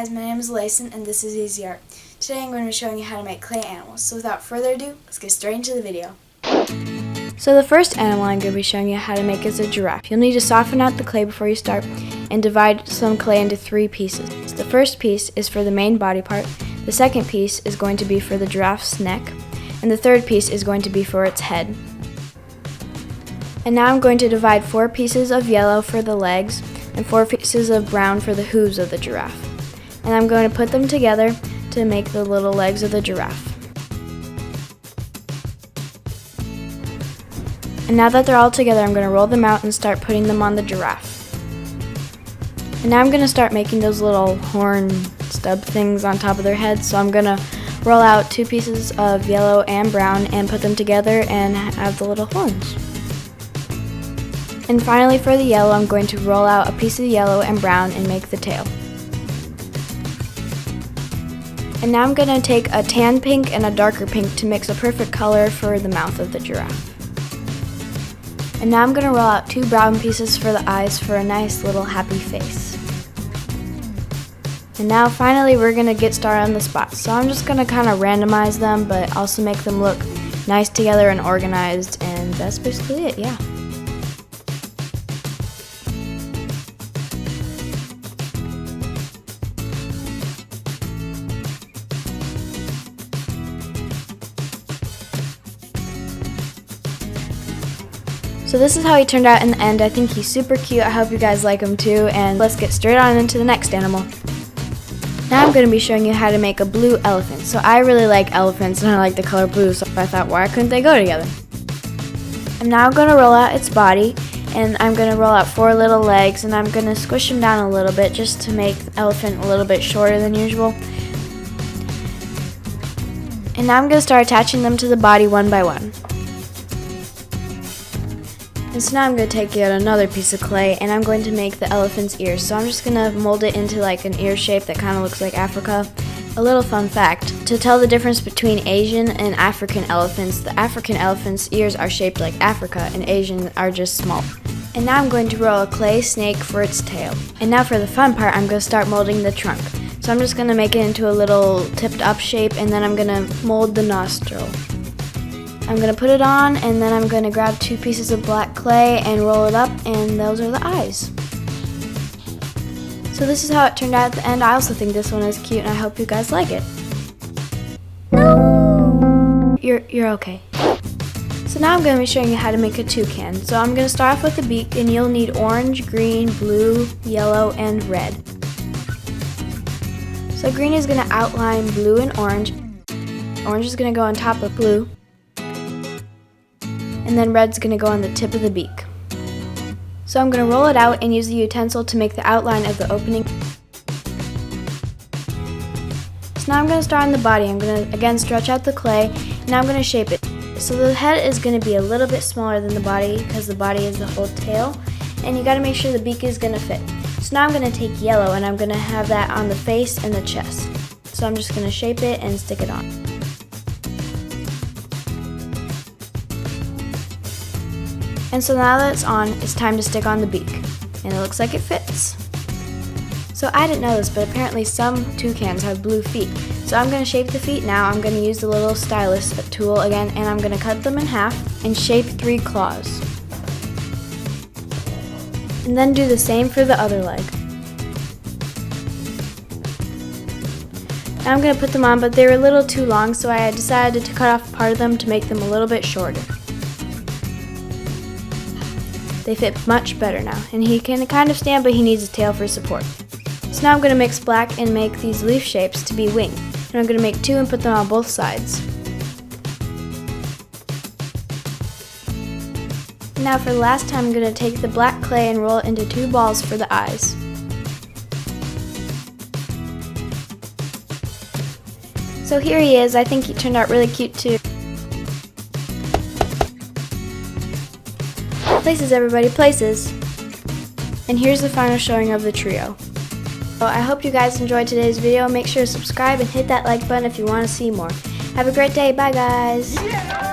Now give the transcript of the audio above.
guys, my name is Layson and this is Easy Art. Today I'm going to be showing you how to make clay animals. So without further ado, let's get straight into the video. So the first animal I'm going to be showing you how to make is a giraffe. You'll need to soften out the clay before you start and divide some clay into 3 pieces. The first piece is for the main body part, the second piece is going to be for the giraffe's neck, and the third piece is going to be for its head. And now I'm going to divide 4 pieces of yellow for the legs and 4 pieces of brown for the hooves of the giraffe. And I'm going to put them together to make the little legs of the giraffe. And now that they're all together, I'm going to roll them out and start putting them on the giraffe. And now I'm going to start making those little horn stub things on top of their heads. So I'm going to roll out 2 pieces of yellow and brown and put them together and have the little horns. And finally for the yellow, I'm going to roll out a piece of yellow and brown and make the tail. And now I'm going to take a tan pink and a darker pink to mix a perfect color for the mouth of the giraffe. And now I'm going to roll out 2 brown pieces for the eyes for a nice little happy face. And now finally we're going to get started on the spots. So I'm just going to kind of randomize them but also make them look nice together and organized, and that's basically it, yeah. So this is how he turned out in the end. I think he's super cute. I hope you guys like him too, and let's get straight on into the next animal. Now I'm going to be showing you how to make a blue elephant. So I really like elephants and I like the color blue, so I thought, why couldn't they go together? I'm now going to roll out its body, and I'm going to roll out 4 little legs, and I'm going to squish them down a little bit just to make the elephant a little bit shorter than usual. And now I'm going to start attaching them to the body one by one. And so now I'm going to take out another piece of clay and I'm going to make the elephant's ears. So I'm just going to mold it into like an ear shape that kind of looks like Africa. A little fun fact, to tell the difference between Asian and African elephants, the African elephant's ears are shaped like Africa and Asian are just small. And now I'm going to roll a clay snake for its tail. And now for the fun part, I'm going to start molding the trunk. So I'm just going to make it into a little tipped up shape, and then I'm going to mold the nostril. I'm going to put it on, and then I'm going to grab 2 pieces of black clay and roll it up, and those are the eyes. So this is how it turned out at the end. I also think this one is cute, and I hope you guys like it. No! You're okay. So now I'm going to be showing you how to make a toucan. So I'm going to start off with the beak, and you'll need orange, green, blue, yellow, and red. So green is going to outline blue and orange. Orange is going to go on top of blue. And then red's going to go on the tip of the beak. So I'm going to roll it out and use the utensil to make the outline of the opening. So now I'm going to start on the body. I'm going to again stretch out the clay, and now I'm going to shape it. So the head is going to be a little bit smaller than the body because the body is the whole tail, and you got to make sure the beak is going to fit. So now I'm going to take yellow and I'm going to have that on the face and the chest. So I'm just going to shape it and stick it on. And so now that it's on, it's time to stick on the beak. And it looks like it fits. So I didn't know this, but apparently some toucans have blue feet. So I'm going to shape the feet now. I'm going to use the little stylus tool again, and I'm going to cut them in half and shape 3 claws. And then do the same for the other leg. Now I'm going to put them on, but they were a little too long, so I decided to cut off part of them to make them a little bit shorter. They fit much better now, and he can kind of stand, but he needs a tail for support. So now I'm going to mix black and make these leaf shapes to be wings. And I'm going to make 2 and put them on both sides. And now for the last time, I'm going to take the black clay and roll it into 2 balls for the eyes. So here he is. I think he turned out really cute too. Places, everybody, places. And here's the final showing of the trio. So I hope you guys enjoyed today's video. Make sure to subscribe and hit that like button if you want to see more. Have a great day. Bye, guys. Yeah!